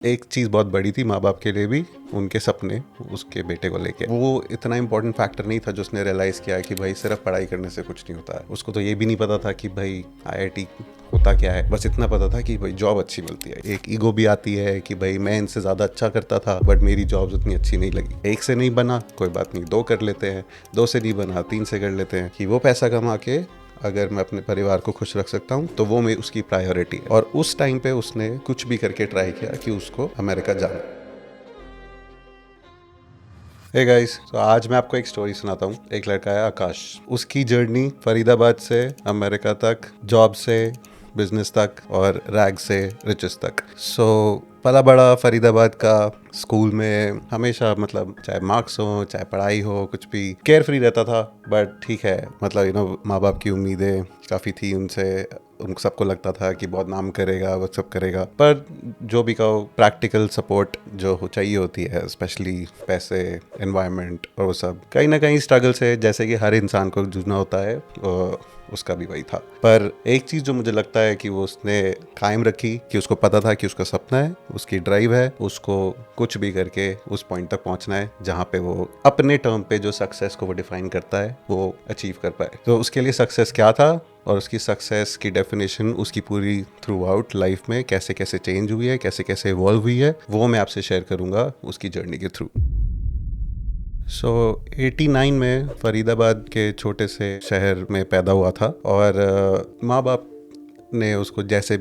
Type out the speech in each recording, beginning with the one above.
एक चीज़ बहुत बड़ी थी माँ बाप के लिए भी, उनके सपने उसके बेटे को लेके। वो इतना इंपॉर्टेंट फैक्टर नहीं था जो उसने रियलाइज़ किया कि भाई सिर्फ पढ़ाई करने से कुछ नहीं होता है। उसको तो ये भी नहीं पता था कि भाई आईआईटी होता क्या है, बस इतना पता था कि भाई जॉब अच्छी मिलती है। एक ईगो भी आती है कि भाई मैं इनसे ज़्यादा अच्छा करता था बट मेरी जॉब उतनी अच्छी नहीं लगी। एक से नहीं बना कोई बात नहीं, दो कर लेते हैं, दो से नहीं बना तीन से कर लेते हैं, कि वो पैसा कमा के अगर मैं अपने परिवार को खुश रख सकता हूँ तो वो मेरी उसकी प्रायोरिटी है। और उस टाइम पे उसने कुछ भी करके ट्राई किया कि उसको अमेरिका जाना। हे गाइस, तो आज मैं आपको एक स्टोरी सुनाता हूँ। एक लड़का है आकाश, उसकी जर्नी फरीदाबाद से अमेरिका तक, जॉब से बिजनेस तक और रैग से रिचेस तक। पला बड़ा फरीदाबाद का, स्कूल में हमेशा मतलब चाहे मार्क्स हो चाहे पढ़ाई हो कुछ भी केयर फ्री रहता था। बट ठीक है, मतलब माँ बाप की उम्मीदें काफ़ी थी उनसे। उन सबको लगता था कि बहुत नाम करेगा, वो सब करेगा, पर जो भी कहो प्रैक्टिकल सपोर्ट जो चाहिए होती है, स्पेशली पैसे, एनवायरनमेंट और वो सब, कहीं ना कहीं स्ट्रगल से जैसे कि हर इंसान को जूझना होता है, उसका भी वही था। पर एक चीज़ जो मुझे लगता है कि वो उसने कायम रखी, कि उसको पता था कि उसका सपना है, उसकी ड्राइव है, उसको कुछ भी करके उस पॉइंट तक पहुंचना है जहाँ पे वो अपने टर्म पे जो सक्सेस को वो डिफाइन करता है वो अचीव कर पाए। तो उसके लिए सक्सेस क्या था और उसकी सक्सेस की डेफिनेशन उसकी पूरी थ्रू आउट लाइफ में कैसे कैसे चेंज हुई है, कैसे कैसे इवॉल्व हुई है, वो मैं आपसे शेयर करूँगा उसकी जर्नी के थ्रू। 89 में फरीदाबाद के छोटे से शहर में पैदा हुआ था। और माँ बाप ने उसको जैसी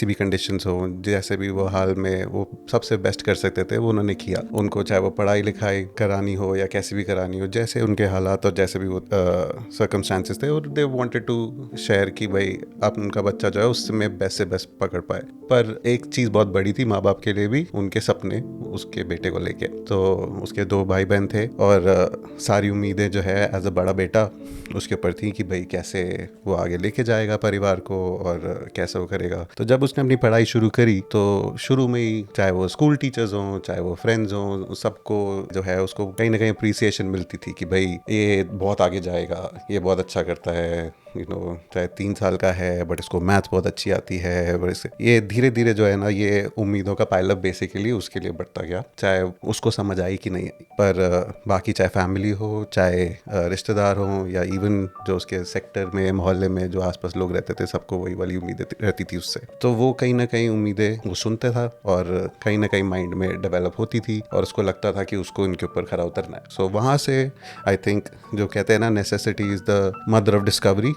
भी कंडीशंस हो, जैसे भी वो हाल में वो सबसे बेस्ट कर सकते थे वो उन्होंने किया। उनको चाहे वो पढ़ाई लिखाई करानी हो या कैसी भी करानी हो, जैसे उनके हालात और जैसे भी वो सर्कमस्टांसेस थे, और दे वांटेड टू शेयर कि भाई आप उनका बच्चा जो है उसमें बेस्ट से बेस्ट पकड़ पाए। पर एक चीज़ बहुत बड़ी थी माँ बाप के लिए भी, उनके सपने उसके बेटे को लेके। तो उसके दो भाई बहन थे और सारी उम्मीदें जो है एज अ बड़ा बेटा उसके ऊपर थी कि भाई कैसे वो आगे लेके जाएगा परिवार को और कैसे वो करेगा। तो जब उसने अपनी पढ़ाई शुरू करी तो शुरू में ही चाहे वो स्कूल टीचर्स हों चाहे वो फ्रेंड्स हों, सबको जो है उसको कहीं ना कहीं अप्रिसिएशन मिलती थी कि भाई ये बहुत आगे जाएगा, ये बहुत अच्छा करता है, चाहे 3 साल का है बट इसको मैथ बहुत अच्छी आती है। बट ये धीरे धीरे जो है ना, ये उम्मीदों का पाइलअप बेसिकली उसके लिए बढ़ता गया, चाहे उसको समझ आई कि नहीं। पर बाकी चाहे फैमिली हो चाहे रिश्तेदार हो या इवन जो उसके सेक्टर में मोहल्ले में जो आसपास लोग रहते थे, सबको वही वाली उम्मीदें रहती थी उससे। तो वो कहीं ना कहीं उम्मीदें वो सुनते था और कहीं ना कहीं माइंड में डेवलप होती थी और उसको लगता था कि उसको इनके ऊपर खरा उतरना है। वहाँ से आई थिंक जो कहते हैं ना, necessity is the mother of discovery.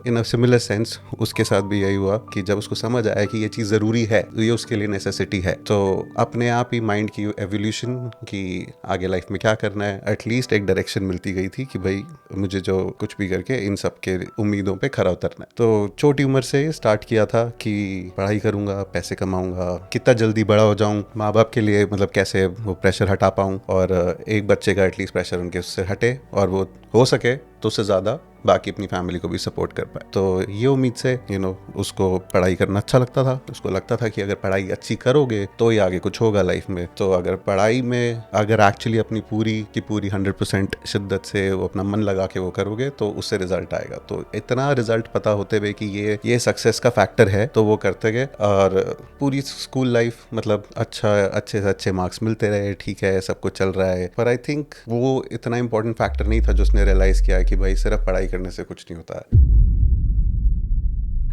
In a similar sense उसके साथ भी यही हुआ कि जब उसको समझ आया कि ये चीज़ ज़रूरी है, ये उसके लिए नेसेसिटी है, तो अपने आप ही माइंड की एवोल्यूशन की आगे लाइफ में क्या करना है, एटलीस्ट एक डायरेक्शन मिलती गई थी कि भाई मुझे जो कुछ भी करके इन सब के उम्मीदों पे खरा उतरना है। तो छोटी उम्र से स्टार्ट किया था कि पढ़ाई करूंगा, पैसे कमाऊंगा, कितना जल्दी बड़ा हो जाऊं, माँ बाप के लिए मतलब कैसे वो प्रेशर हटा पाऊं और एक बच्चे का एटलीस्ट प्रेशर उनके उससे हटे और वो हो सके तो उससे ज़्यादा बाकी अपनी फैमिली को भी सपोर्ट कर पाए। तो ये उम्मीद से उसको पढ़ाई करना अच्छा लगता था। उसको लगता था कि अगर पढ़ाई अच्छी करोगे तो ही आगे कुछ होगा लाइफ में। तो अगर पढ़ाई में अगर एक्चुअली अपनी पूरी की पूरी 100% शिद्दत से वो अपना मन लगा के वो करोगे तो उससे रिजल्ट आएगा। तो इतना रिजल्ट पता होते हुए कि ये सक्सेस का फैक्टर है तो वो करते गए और पूरी स्कूल लाइफ मतलब अच्छे से अच्छे मार्क्स मिलते रहे, ठीक है, सब कुछ चल रहा है। पर आई थिंक वो इतना इंपॉर्टेंट फैक्टर नहीं था जो उसने रियलाइज़ किया कि भाई सिर्फ पढ़ाई करने से कुछ नहीं होता है।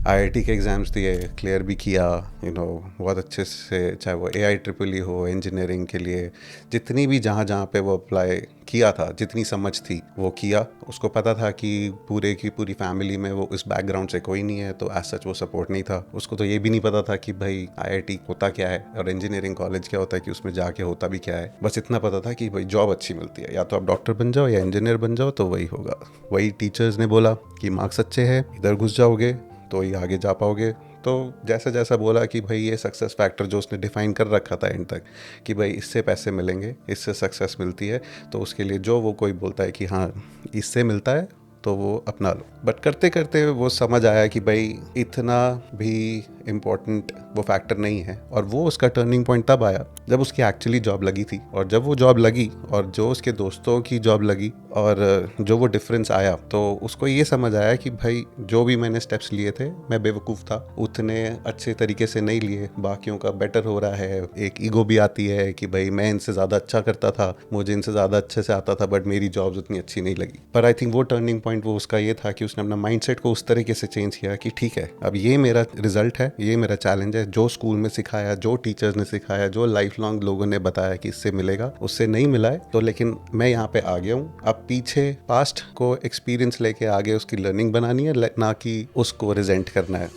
आईआईटी के एग्ज़ाम्स दिए, क्लियर भी किया, बहुत अच्छे से, चाहे वो AIEEE हो, इंजीनियरिंग के लिए जितनी भी जहाँ जहाँ पे वो अप्लाई किया था, जितनी समझ थी वो किया। उसको पता था कि पूरे की पूरी फैमिली में वो इस बैकग्राउंड से कोई नहीं है, तो एज सच वो सपोर्ट नहीं था। उसको तो ये भी नहीं पता था कि भाई IIT होता क्या है और इंजीनियरिंग कॉलेज क्या होता है, कि उसमें जाके होता भी क्या है। बस इतना पता था कि भाई जॉब अच्छी मिलती है, या तो आप डॉक्टर बन जाओ या इंजीनियर बन जाओ, तो वही होगा। वही टीचर्स ने बोला कि मार्क्स अच्छे हैं, इधर घुस जाओगे तो ही आगे जा पाओगे। तो जैसा जैसा बोला कि भाई ये सक्सेस फैक्टर जो उसने डिफाइन कर रखा था एंड तक, कि भाई इससे पैसे मिलेंगे, इससे सक्सेस मिलती है, तो उसके लिए जो वो कोई बोलता है कि हाँ इससे मिलता है तो वो अपना लो। बट करते करते वो समझ आया कि भाई इतना भी इम्पोर्टेंट वो फैक्टर नहीं है, और वो उसका टर्निंग पॉइंट तब आया जब उसकी एक्चुअली जॉब लगी थी। और जब वो जॉब लगी और जो उसके दोस्तों की जॉब लगी और जो वो डिफरेंस आया, तो उसको ये समझ आया कि भाई जो भी मैंने स्टेप्स लिए थे मैं बेवकूफ़ था, उतने अच्छे तरीके से नहीं लिए, बाकियों का बेटर हो रहा है। एक ईगो भी आती है कि भाई मैं इनसे ज़्यादा अच्छा करता था, मुझे इनसे ज़्यादा अच्छे से आता था, बट मेरी जॉब्स उतनी अच्छी नहीं लगी। पर आई थिंक वो टर्निंग पॉइंट वो उसका ये था कि उसने अपना माइंडसेट को उस तरीके से चेंज किया कि ठीक है, अब ये मेरा रिजल्ट है, ये मेरा चैलेंज है। जो स्कूल में सिखाया, जो टीचर्स ने सिखाया, जो लाइफ लॉन्ग लोगों ने बताया कि इससे मिलेगा, उससे नहीं मिला है, तो लेकिन मैं यहाँ पे आ गया हूँ। अब पीछे पास्ट को एक्सपीरियंस लेके आगे उसकी लर्निंग बनानी है, ना कि उसको रिजेंट करना है।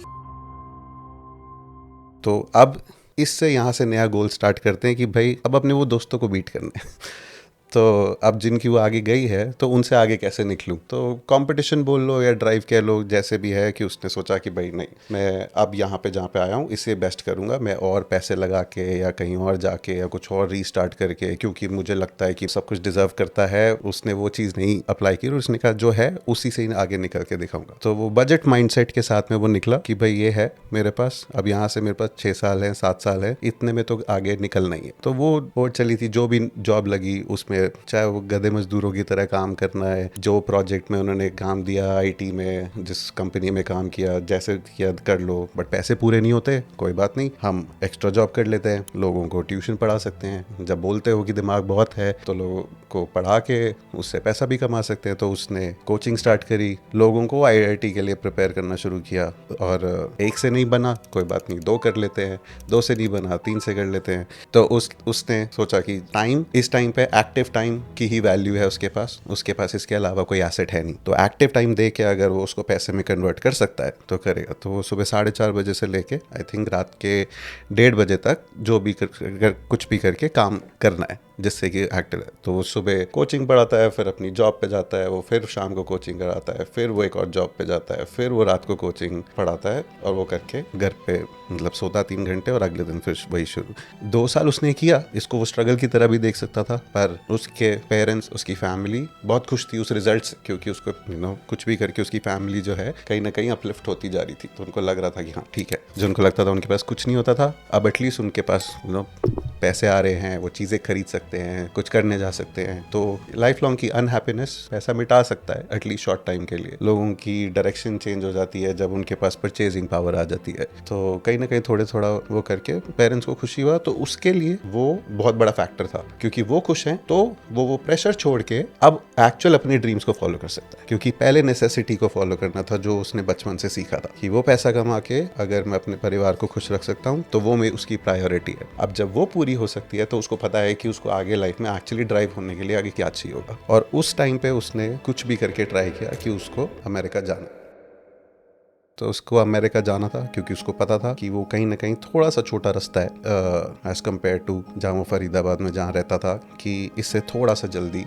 तो अब इससे यहाँ से नया गोल स्टार्ट करते हैं कि भाई अब अपने वो दोस्तों को बीट करना है। तो अब जिनकी वो आगे गई है, तो उनसे आगे कैसे निकलूं। तो कंपटीशन बोल लो या ड्राइव कह लो, जैसे भी है, कि उसने सोचा कि भाई नहीं, मैं अब यहाँ पे जहाँ पे आया हूँ इसे बेस्ट करूँगा, मैं और पैसे लगा के या कहीं और जाके या कुछ और रीस्टार्ट करके, क्योंकि मुझे लगता है कि सब कुछ डिजर्व करता है। उसने वो चीज़ नहीं अप्लाई की और उसने कहा जो है उसी से ही आगे निकल के दिखाऊंगा। तो वो बजट माइंडसेट के साथ में वो निकला कि भाई ये है मेरे पास, अब यहाँ से मेरे पास 6 साल है, 7 साल है, इतने में तो आगे निकलना ही है। तो वो चली थी, जो भी जॉब लगी उसमें, चाहे वो गधे मजदूरों की तरह काम करना है, जो प्रोजेक्ट में उन्होंने काम दिया आईटी में, जिस कंपनी में काम किया, जैसे किया कर लो, बट पैसे पूरे नहीं होते, कोई बात नहीं, हम एक्स्ट्रा जॉब कर लेते हैं, लोगों को ट्यूशन पढ़ा सकते हैं। जब बोलते हो कि दिमाग बहुत है तो लोगों को पढ़ा के उससे पैसा भी कमा सकते हैं। तो उसने कोचिंग स्टार्ट करी, लोगों को आईआईटी के लिए प्रिपेयर करना शुरू किया। और एक से नहीं बना, कोई बात नहीं, 2 कर लेते हैं, 2 से नहीं बना 3 से कर लेते हैं। तो उसने सोचा कि टाइम, इस टाइम पे एक्टिव टाइम की ही वैल्यू है उसके पास इसके अलावा कोई एसेट है नहीं। तो एक्टिव टाइम दे के अगर वो उसको पैसे में कन्वर्ट कर सकता है तो करेगा। तो वो सुबह 4:30 बजे से लेके आई थिंक रात के 1:30 बजे तक जो भी कुछ भी करके काम करना है जिससे कि एक्टिव है। तो वो सुबह कोचिंग पढ़ाता है, फिर अपनी जॉब पे जाता है, वो फिर शाम को कोचिंग कराता है, फिर वो एक और जॉब पे जाता है, फिर वो रात को कोचिंग पढ़ाता है, और वो करके घर पे मतलब सोता 3 घंटे और अगले दिन फिर वही शुरू। 2 साल उसने किया। इसको वो स्ट्रगल की तरह भी देख सकता था, पर उसके पेरेंट्स, उसकी फैमिली बहुत खुश थी उस रिजल्ट से, क्योंकि उसको कुछ भी करके उसकी फैमिली जो है कहीं ना कहीं अपलिफ्ट होती जा रही थी। तो उनको लग रहा था कि हाँ ठीक है, जो उनको लगता था उनके पास कुछ नहीं होता था, अब एटलीस्ट उनके पास पैसे आ रहे हैं, वो चीज़ें खरीद सकते हैं, कुछ करने जा सकते हैं। तो लाइफ लॉन्ग की अनहैप्पीनेस पैसा मिटा सकता है एटलीस्ट शॉर्ट टाइम के लिए। लोगों की डायरेक्शन चेंज हो जाती है जब उनके पास परचेजिंग पावर आ जाती है। तो कहीं ना कहीं थोड़ा वो करके पेरेंट्स को खुशी हुआ, तो उसके लिए वो बहुत बड़ा फैक्टर था, क्योंकि वो खुश हैं तो वो प्रेशर छोड़ के अब एक्चुअल अपने ड्रीम्स को फॉलो कर सकता है। क्योंकि पहले नेसेसिटी को फॉलो करना था जो उसने बचपन से सीखा था कि वो पैसा कमा के अगर मैं अपने परिवार को खुश रख सकता हूँ तो वो मेरी उसकी प्रायोरिटी है। अब जब वो पूरी हो सकती है तो उसको पता है कि उसको आगे लाइफ में एक्चुअली ड्राइव होने के लिए आगे क्या चाहिए होगा। और उस टाइम पे उसने कुछ भी करके ट्राई किया कि उसको अमेरिका जाना। तो उसको अमेरिका जाना था क्योंकि उसको पता था कि वो कहीं ना कहीं थोड़ा सा छोटा रास्ता है एज़ कम्पेयर टू जहाँ वो फरीदाबाद में जहाँ रहता था, कि इससे थोड़ा सा जल्दी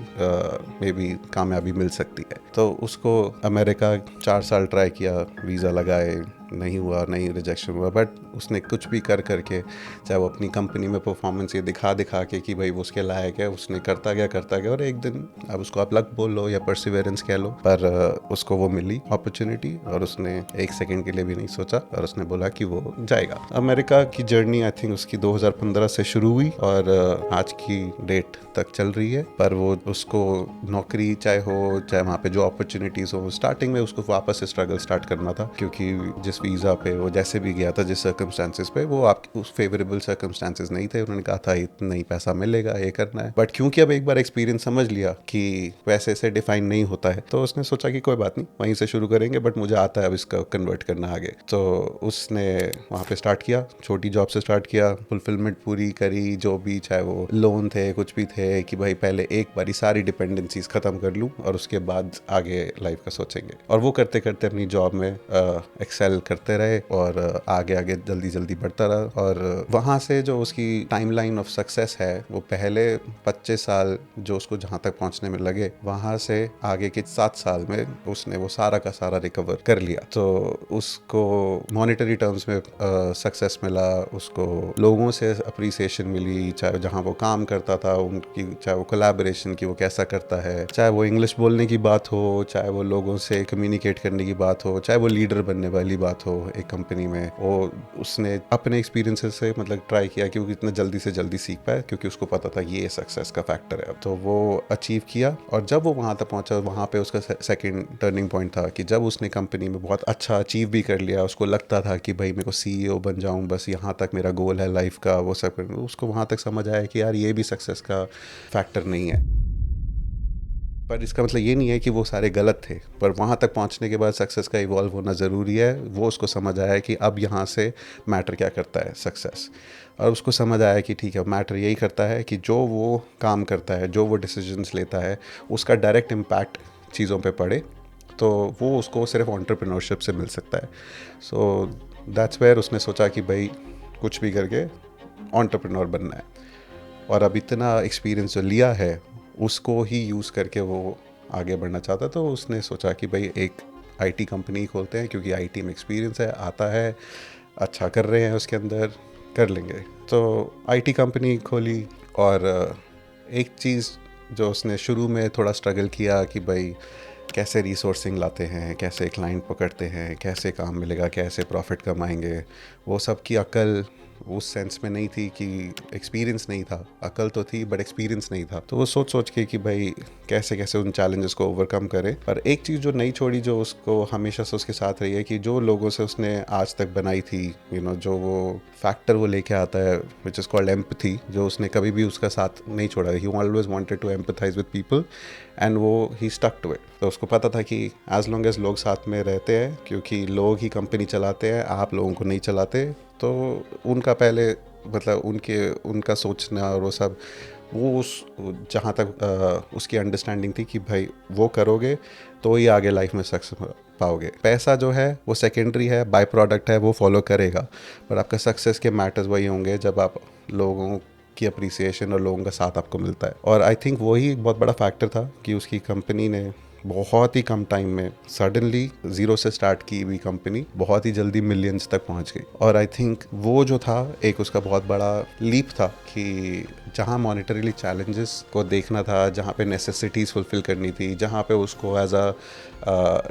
मे बी कामयाबी मिल सकती है। तो उसको अमेरिका 4 साल ट्राई किया, वीज़ा लगाए, नहीं हुआ, नहीं रिजेक्शन हुआ, बट उसने कुछ भी करके, चाहे वो अपनी कंपनी में परफॉर्मेंस ये दिखा के कि भाई वो उसके लायक है, उसने करता गया, और एक दिन अब उसको आप लक बोल लो या परसिवेरेंस कह लो, पर उसको वो मिली अपॉर्चुनिटी और उसने एक सेकंड के लिए भी नहीं सोचा और उसने बोला कि वो जाएगा। अमेरिका की जर्नी आई थिंक उसकी 2015 से शुरू हुई और आज की डेट तक चल रही है। पर वो उसको नौकरी चाहे वहाँ पे जो अपॉर्चुनिटीज़ हो, स्टार्टिंग में उसको वापस से स्ट्रगल स्टार्ट करना था, क्योंकि जिस वीज़ा पे वो जैसे भी गया था, जिस सर्कमस्टांसिस पे, वो आपके उस फेवरेबल सर्कमस्टांसिस नहीं थे। उन्होंने कहा था इतना ही पैसा मिलेगा, ये करना है, बट क्योंकि अब एक बार एक्सपीरियंस समझ लिया कि पैसे से डिफाइन नहीं होता है, तो उसने सोचा कि कोई बात नहीं, वहीं से शुरू करेंगे, बट मुझे आता है अब इसका कन्वर्ट करना आगे। तो उसने वहाँ पे स्टार्ट किया, छोटी जॉब से स्टार्ट किया, फुलफिलमेंट पूरी करी, जो भी चाहे वो लोन थे, कुछ भी थे, कि भाई पहले एक बारी सारी डिपेंडेंसीज खत्म कर लूँ और उसके बाद आगे लाइफ का सोचेंगे। और वो करते करते अपनी जॉब में एक्सेल करते रहे और आगे आगे जल्दी जल्दी बढ़ता रहा। और वहाँ से जो उसकी टाइमलाइन ऑफ सक्सेस है वो पहले 25 साल जो उसको जहाँ तक पहुँचने में लगे, वहाँ से आगे के 7 साल में उसने वो सारा का सारा रिकवर कर लिया। तो उसको मॉनेटरी टर्म्स में सक्सेस मिला, उसको लोगों से अप्रिसिएशन मिली, चाहे जहाँ वो काम करता था उनकी, चाहे वो कोलैबोरेशन की वो कैसा करता है, चाहे वो इंग्लिश बोलने की बात हो, चाहे वो लोगों से कम्युनिकेट करने की बात हो, चाहे वो लीडर बनने वाली बात हो एक कंपनी में। वो उसने अपने एक्सपीरियंसेस से मतलब ट्राई किया कि वो इतना जल्दी से जल्दी सीख पाए, क्योंकि उसको पता था ये सक्सेस का फैक्टर है। तो वो अचीव किया और जब वो वहाँ तक पहुँचा, वहाँ पे उसका सेकंड टर्निंग पॉइंट था कि जब उसने कंपनी में बहुत अच्छा अचीव भी कर लिया, उसको लगता था कि भाई मेरे को CEO बन जाऊँ, बस यहाँ तक मेरा गोल है लाइफ का, वो सब। उसको वहाँ तक समझ आया कि यार ये भी सक्सेस का फैक्टर नहीं है। पर इसका मतलब ये नहीं है कि वो सारे गलत थे, पर वहाँ तक पहुँचने के बाद सक्सेस का इवॉल्व होना ज़रूरी है। वो उसको समझ आया कि अब यहाँ से मैटर क्या करता है सक्सेस, और उसको समझ आया कि ठीक है, मैटर यही करता है कि जो वो काम करता है, जो वो डिसीजंस लेता है, उसका डायरेक्ट इम्पैक्ट चीज़ों पे पड़े, तो वो उसको सिर्फ एंटरप्रेन्योरशिप से मिल सकता है। सो दैट्स वेयर उसने सोचा कि भाई कुछ भी करके एंटरप्रेन्योर बनना है। और अब इतना एक्सपीरियंस जो लिया है उसको ही यूज़ करके वो आगे बढ़ना चाहता। तो उसने सोचा कि भाई एक IT कंपनी खोलते हैं, क्योंकि IT में एक्सपीरियंस है, आता है, अच्छा कर रहे हैं उसके अंदर, कर लेंगे। तो IT कंपनी खोली। और एक चीज़ जो उसने शुरू में थोड़ा स्ट्रगल किया कि भाई कैसे रिसोर्सिंग लाते हैं, कैसे क्लाइंट पकड़ते हैं, कैसे काम मिलेगा, कैसे प्रॉफिट कमाएंगे, वो सब की अकल उस सेंस में नहीं थी कि एक्सपीरियंस नहीं था। अकल तो थी बट एक्सपीरियंस नहीं था। तो वो सोच सोच के कि भाई कैसे कैसे उन चैलेंजेस को ओवरकम करे। पर एक चीज़ जो नहीं छोड़ी, जो उसको हमेशा से उसके साथ रही है, कि जो लोगों से उसने आज तक बनाई थी, जो वो फैक्टर वो लेके आता है विच इज़ कॉल्ड एम्पैथी, जो उसने कभी भी उसका साथ नहीं छोड़ा। He always wanted to empathise with people and वो ही स्टक टू इट। तो उसको पता था कि एज लॉन्ग एज लोग साथ में रहते हैं, क्योंकि लोग ही कंपनी चलाते हैं, आप लोगों को नहीं चलाते, तो उनका पहले मतलब उनका सोचना और वो सब, वो उस जहाँ तक उसकी अंडरस्टैंडिंग थी कि भाई वो करोगे तो ही आगे लाइफ में सक्सेस पाओगे। पैसा जो है वो सेकेंडरी है, बाय प्रोडक्ट है, वो फॉलो करेगा, पर आपका सक्सेस के मैटर्स वही होंगे जब आप लोगों की अप्रिसिएशन और लोगों का साथ आपको मिलता है। और आई थिंक वही बहुत बड़ा फैक्टर था कि उसकी कंपनी ने बहुत ही कम टाइम में, सडनली ज़ीरो से स्टार्ट की हुई कंपनी बहुत ही जल्दी मिलियंस तक पहुंच गई। और आई थिंक वो जो था एक उसका बहुत बड़ा लीप था कि जहाँ मॉनेटरीली चैलेंजेस को देखना था, जहाँ पे नेसेसिटीज़ फुलफ़िल करनी थी, जहाँ पे उसको एज अ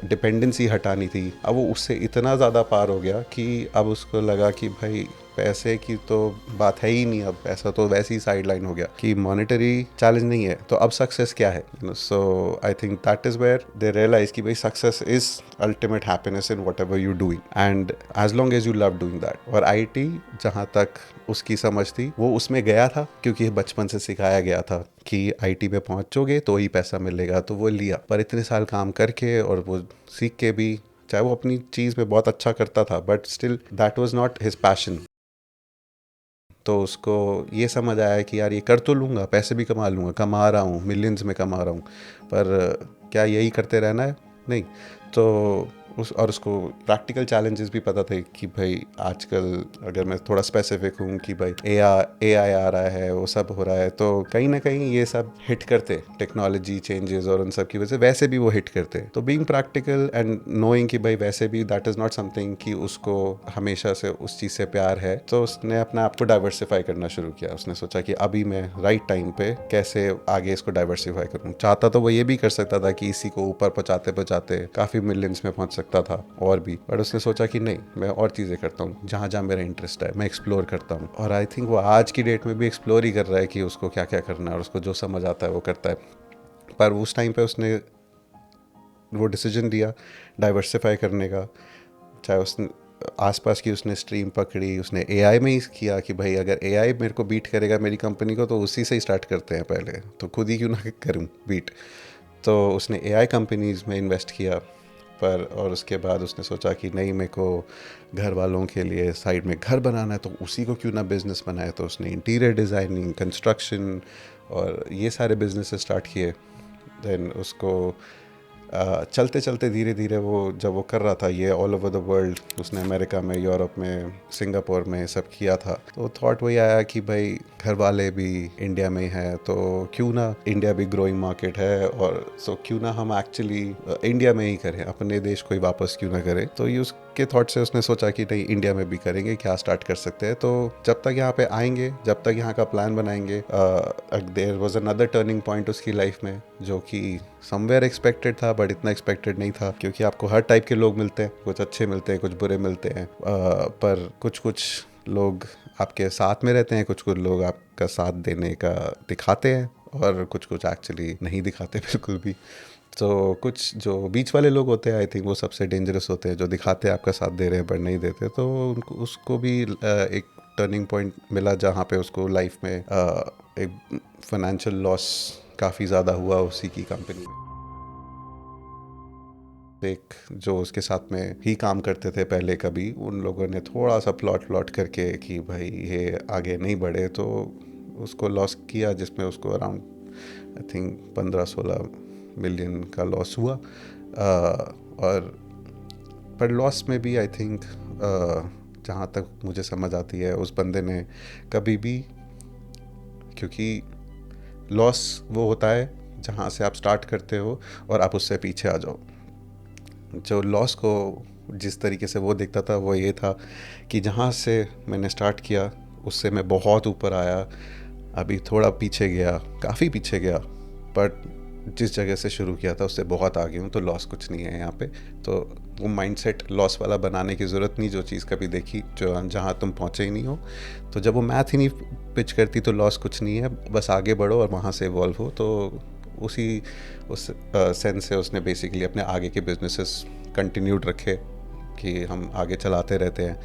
डिपेंडेंसी हटानी थी, अब वो उससे इतना ज़्यादा पार हो गया कि अब उसको लगा कि भाई पैसे की तो बात है ही नहीं, अब पैसा तो वैसे ही साइड लाइन हो गया, कि मॉनेटरी चैलेंज नहीं है तो अब सक्सेस क्या है। So I think that is where they realise कि भाई success is ultimate happiness in whatever you doing, and as long as you love doing that. और IT जहाँ तक उसकी समझ थी वो उसमें गया था, क्योंकि बचपन से सिखाया गया था कि IT में पहुँचोगे तो ही पैसा मिलेगा, तो वो लिया। पर इतने साल काम करके और वो सीख के भी, चाहे वो अपनी चीज़ में बहुत अच्छा करता था, but still that was not his passion. तो उसको ये समझ आया कि यार ये कर तो लूँगा, पैसे भी कमा लूँगा, कमा रहा हूँ, मिलियंस में कमा रहा हूँ, पर क्या यही करते रहना है? नहीं। तो उसको प्रैक्टिकल चैलेंजेस भी पता थे कि भाई आजकल, अगर मैं थोड़ा स्पेसिफिक हूँ, कि भाई AI आ रहा है, वो सब हो रहा है, तो कहीं ना कहीं ये सब हिट करते, टेक्नोलॉजी चेंजेस और उन सब की वजह से वैसे भी वो हिट करते। तो बीइंग प्रैक्टिकल एंड नोइंग कि भाई वैसे भी दैट इज़ नॉट समथिंग कि उसको हमेशा से उस चीज़ से प्यार है, तो उसने अपने आप को डाइवर्सिफाई करना शुरू किया। उसने सोचा कि अभी मैं राइट टाइम पे कैसे आगे इसको डाइवर्सिफाई करूँ। चाहता तो वो ये भी कर सकता था कि इसी को ऊपर पहुँचाते पहुँचाते काफ़ी मिलियंस में पहुँच सकता था और भी, बट उसने सोचा कि नहीं, मैं और चीज़ें करता हूँ, जहाँ जहाँ मेरा इंटरेस्ट है मैं एक्सप्लोर करता हूँ। और आई थिंक वो आज की डेट में भी एक्सप्लोर ही कर रहा है कि उसको क्या क्या करना है, और उसको जो समझ आता है वो करता है। पर उस टाइम पे उसने वो डिसीजन लिया डाइवर्सिफाई करने का। चाहे उसने आसपास की उसने स्ट्रीम पकड़ी, उसने AI में ही किया कि भाई अगर AI मेरे को बीट करेगा मेरी कंपनी को, तो उसी से ही स्टार्ट करते हैं पहले, तो खुद ही क्यों ना करूँ बीट। तो उसने AI कंपनीज़ में इन्वेस्ट किया। पर और उसके बाद उसने सोचा कि नहीं, मेरे को घर वालों के लिए साइड में घर बनाना है, तो उसी को क्यों ना बिज़नेस बनाए। तो उसने इंटीरियर डिज़ाइनिंग, कंस्ट्रक्शन और ये सारे बिजनेस स्टार्ट किए। देन उसको चलते चलते धीरे धीरे वो जब वो कर रहा था ये ऑल ओवर द वर्ल्ड, उसने अमेरिका में, यूरोप में, सिंगापुर में सब किया था, तो थॉट वही आया कि भाई घर वाले भी इंडिया में ही हैं, तो क्यों ना, इंडिया भी ग्रोइंग मार्केट है, और सो क्यों ना हम एक्चुअली इंडिया में ही करें, अपने देश को ही वापस क्यों ना करें। तो ये उसके थॉट से उसने सोचा कि नहीं, इंडिया में भी करेंगे, क्या स्टार्ट कर सकते हैं। तो जब तक यहाँ पे आएंगे, जब तक यहाँ का प्लान बनाएंगे, there was another turning point उसकी लाइफ में, जो कि समवेयर एक्सपेक्टेड था बट इतना एक्सपेक्टेड नहीं था, क्योंकि आपको हर टाइप के लोग मिलते हैं, कुछ अच्छे मिलते हैं, कुछ बुरे मिलते हैं, पर कुछ लोग आपके साथ में रहते हैं, कुछ लोग आपका साथ देने का दिखाते हैं, और कुछ एक्चुअली नहीं दिखाते बिल्कुल भी। तो कुछ जो बीच वाले लोग होते हैं, आई थिंक वो सबसे डेंजरस होते हैं, जो दिखाते हैं आपका साथ दे रहे हैं पर नहीं देते। तो उनको, उसको भी एक टर्निंग पॉइंट मिला जहाँ पे उसको लाइफ में एक फाइनेंशियल लॉस काफ़ी ज़्यादा हुआ उसी की कंपनी में। एक जो उसके साथ में ही काम करते थे पहले, कभी उन लोगों ने थोड़ा सा प्लॉट करके कि भाई ये आगे नहीं बढ़े, तो उसको लॉस किया, जिसमें उसको अराउंड आई थिंक 15-16 मिलियन का लॉस हुआ। और पर लॉस में भी आई थिंक जहाँ तक मुझे समझ आती है, उस बंदे ने कभी भी, क्योंकि लॉस वो होता है जहाँ से आप स्टार्ट करते हो और आप उससे पीछे आ जाओ। जो लॉस को जिस तरीके से वो देखता था, वो ये था कि जहाँ से मैंने स्टार्ट किया उससे मैं बहुत ऊपर आया, अभी थोड़ा पीछे गया, काफ़ी पीछे गया, बट जिस जगह से शुरू किया था उससे बहुत आगे हूँ, तो लॉस कुछ नहीं है यहाँ पे। तो वो माइंडसेट लॉस वाला बनाने की ज़रूरत नहीं, जो चीज़ कभी देखी जो जहाँ तुम पहुँचे ही नहीं हो। तो जब वो मैथ ही नहीं पिच करती तो लॉस कुछ नहीं है, बस आगे बढ़ो और वहाँ से इवॉल्व हो। तो उस सेंस से उसने बेसिकली अपने आगे के बिजनेसेस कंटिन्यूड रखे कि हम आगे चलाते रहते हैं।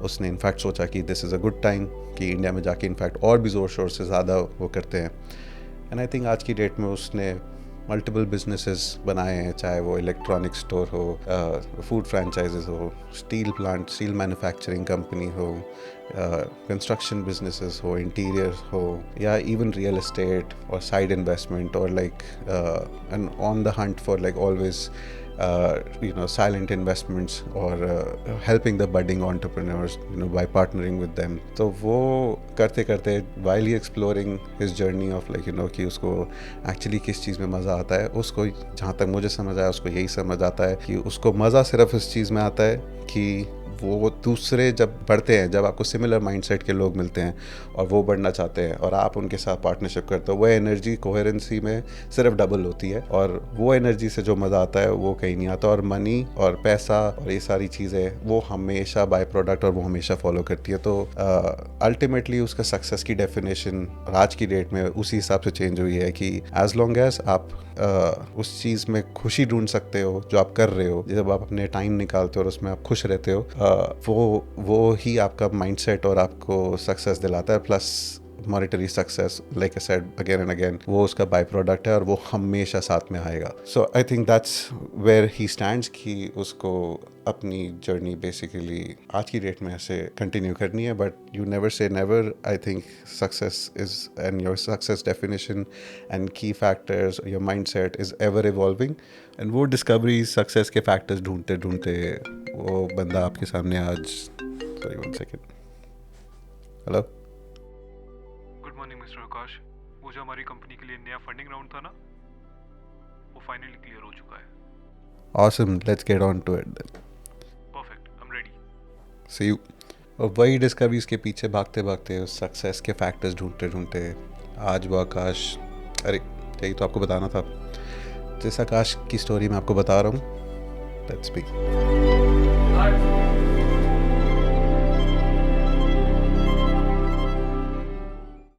उसने इनफैक्ट सोचा कि this is a good time कि इंडिया में जाके इनफैक्ट और भी ज़ोर शोर से ज़्यादा वो करते हैं। एंड आई थिंक आज की डेट में उसने मल्टीपल बिजनेसेस बनाए हैं, चाहे वो इलेक्ट्रॉनिक स्टोर हो, फूड फ्रेंचाइजेस हो, steel plant, steel manufacturing company हो, कंस्ट्रक्शन बिजनेसेस हो, इंटीरियर हो, या इवन रियल एस्टेट और साइड इन्वेस्टमेंट, और like and on the Hunt for like always silent investments, or helping the budding entrepreneurs by partnering with them. तो वो करते करते while he exploring his journey of like कि उसको actually किस चीज़ में मज़ा आता है, उसको जहाँ तक मुझे समझ आया उसको यही समझ आता है कि उसको मज़ा सिर्फ इस चीज़ में आता है कि वो दूसरे जब बढ़ते हैं, जब आपको सिमिलर माइंडसेट के लोग मिलते हैं और वो बढ़ना चाहते हैं और आप उनके साथ पार्टनरशिप करते हो, वो एनर्जी कोहेरेंसी में सिर्फ डबल होती है, और वो एनर्जी से जो मज़ा आता है वो कहीं नहीं आता। और मनी और पैसा और ये सारी चीज़ें वो हमेशा बाय प्रोडक्ट, और वो हमेशा फॉलो करती है। तो अल्टीमेटली उसका सक्सेस की डेफिनेशन आज की डेट में उसी हिसाब से चेंज हुई है कि एज लॉन्ग एज आप उस चीज़ में खुशी ढूंढ सकते हो जो आप कर रहे हो, जब आप अपने टाइम निकालते हो और उसमें आप खुश रहते हो, वो ही आपका माइंडसेट और आपको सक्सेस दिलाता है। Plus monetary success, like I said again and again, वो उसका बाय प्रोडक्ट है और वो हमेशा साथ में आएगा। So I think that's where he stands कि उसको अपनी जर्नी बेसिकली आज की डेट में ऐसे कंटिन्यू करनी है। But you never say never. I think success is and your success definition and key factors, your mindset is ever evolving, and वो डिस्कवरी सक्सेस के फैक्टर्स ढूंढते ढूंढते वो बंदा आपके सामने आज, sorry 1 second, hello, good morning mister Akash. वो जो हमारी कंपनी के लिए नया फंडिंग राउंड था ना, वो फाइनली क्लियर हो चुका है। awesome, let's get on to it then. Perfect, I am ready. See you. और वही डिस्कवरीज के पीछे भागते भागते, उस सक्सेस के फैक्टर्स ढूंढते ढूंढते आज वो आकाश, अरे यही तो आपको बताना था, जिस आकाश की स्टोरी मैं आपको बता रहा हूँ, लेट्स बी।